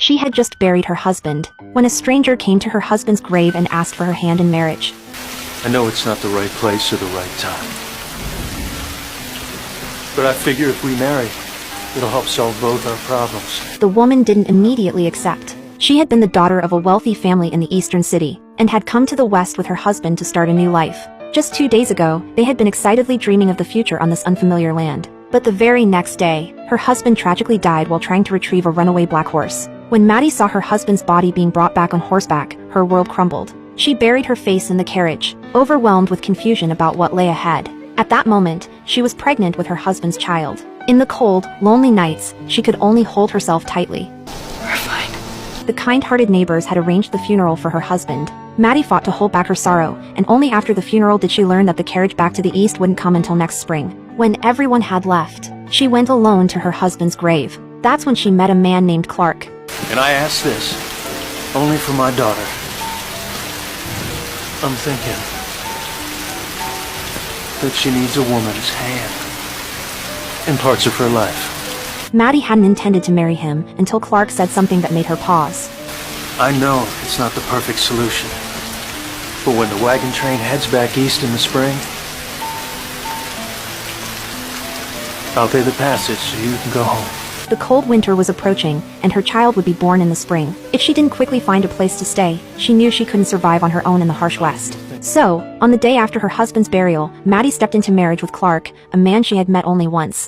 She had just buried her husband, when a stranger came to her husband's grave and asked for her hand in marriage. I know it's not the right place or the right time. But I figure if we marry, it'll help solve both our problems. The woman didn't immediately accept. She had been the daughter of a wealthy family in the eastern city, and had come to the west with her husband to start a new life. Just 2 days ago, they had been excitedly dreaming of the future on this unfamiliar land. But the very next day, her husband tragically died while trying to retrieve a runaway black horse. When Maddie saw her husband's body being brought back on horseback, her world crumbled. She buried her face in the carriage, overwhelmed with confusion about what lay ahead. At that moment, she was pregnant with her husband's child. In the cold, lonely nights, she could only hold herself tightly. We're fine. The kind-hearted neighbors had arranged the funeral for her husband. Maddie fought to hold back her sorrow, and only after the funeral did she learn that the carriage back to the east wouldn't come until next spring. When everyone had left, she went alone to her husband's grave. That's when she met a man named Clark. And I ask this only for my daughter. I'm thinking that she needs a woman's hand in parts of her life. Maddie hadn't intended to marry him until Clark said something that made her pause. I know it's not the perfect solution, but when the wagon train heads back east in the spring, I'll pay the passage so you can go home. The cold winter was approaching, and her child would be born in the spring. If she didn't quickly find a place to stay, she knew she couldn't survive on her own in the harsh west. So, on the day after her husband's burial, Maddie stepped into marriage with Clark, a man she had met only once.